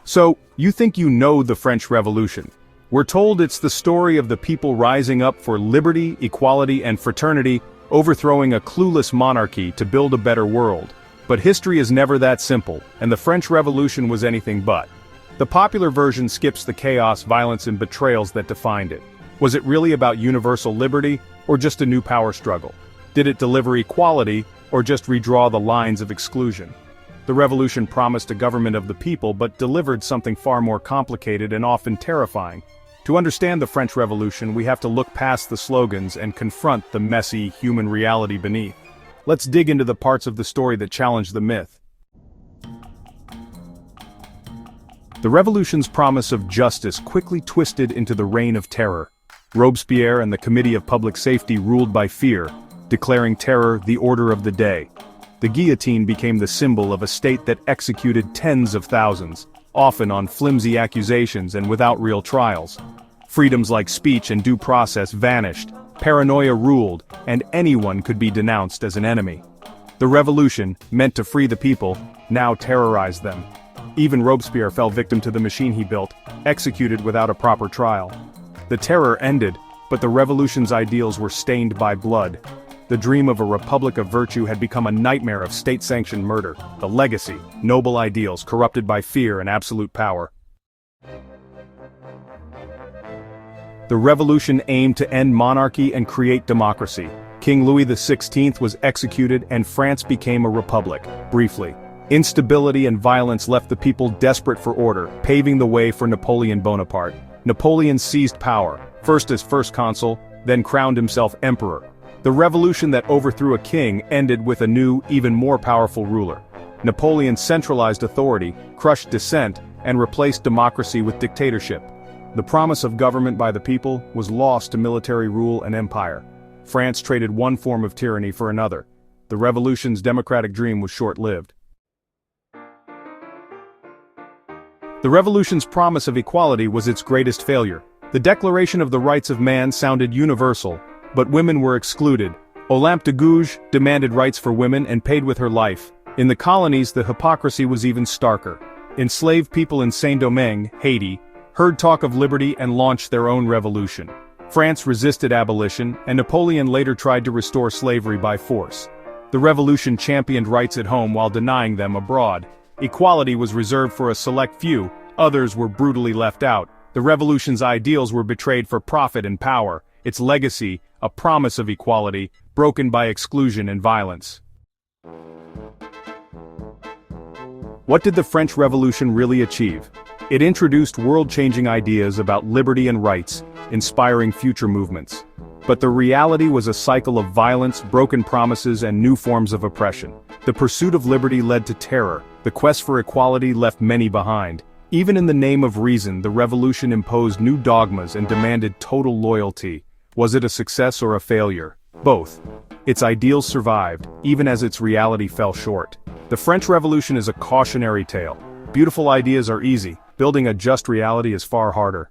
So, you think you know the French Revolution. We're told it's the story of the people rising up for liberty, equality, and fraternity, overthrowing a clueless monarchy to build a better world. But history is never that simple, and the French Revolution was anything but. The popular version skips the chaos, violence, and betrayals that defined it. Was it really about universal liberty, or just a new power struggle? Did it deliver equality, or just redraw the lines of exclusion? The revolution promised a government of the people but delivered something far more complicated and often terrifying. To understand the French Revolution, we have to look past the slogans and confront the messy, human reality beneath. Let's dig into the parts of the story that challenge the myth. The revolution's promise of justice quickly twisted into the reign of terror. Robespierre and the Committee of Public Safety ruled by fear, declaring terror the order of the day. The guillotine became the symbol of a state that executed tens of thousands, often on flimsy accusations and without real trials. Freedoms like speech and due process vanished, paranoia ruled, and anyone could be denounced as an enemy. The revolution, meant to free the people, now terrorized them. Even Robespierre fell victim to the machine he built, executed without a proper trial. The terror ended, but the revolution's ideals were stained by blood. The dream of a republic of virtue had become a nightmare of state-sanctioned murder, the legacy, noble ideals corrupted by fear and absolute power. The revolution aimed to end monarchy and create democracy. King Louis XVI was executed and France became a republic, briefly. Instability and violence left the people desperate for order, paving the way for Napoleon Bonaparte. Napoleon seized power, first as first consul, then crowned himself emperor. The revolution that overthrew a king ended with a new, even more powerful ruler. Napoleon centralized authority, crushed dissent, and replaced democracy with dictatorship. The promise of government by the people was lost to military rule and empire. France traded one form of tyranny for another. The revolution's democratic dream was short-lived. The revolution's promise of equality was its greatest failure. The Declaration of the Rights of Man sounded universal, but women were excluded. Olympe de Gouges demanded rights for women and paid with her life. In the colonies, the hypocrisy was even starker. Enslaved people in Saint-Domingue, Haiti, heard talk of liberty and launched their own revolution. France resisted abolition, and Napoleon later tried to restore slavery by force. The revolution championed rights at home while denying them abroad. Equality was reserved for a select few, others were brutally left out. The revolution's ideals were betrayed for profit and power. Its legacy, a promise of equality, broken by exclusion and violence. What did the French Revolution really achieve? It introduced world-changing ideas about liberty and rights, inspiring future movements. But the reality was a cycle of violence, broken promises, and new forms of oppression. The pursuit of liberty led to terror. The quest for equality left many behind. Even in the name of reason, the revolution imposed new dogmas and demanded total loyalty. Was it a success or a failure? Both. Its ideals survived, even as its reality fell short. The French Revolution is a cautionary tale. Beautiful ideas are easy. Building a just reality is far harder.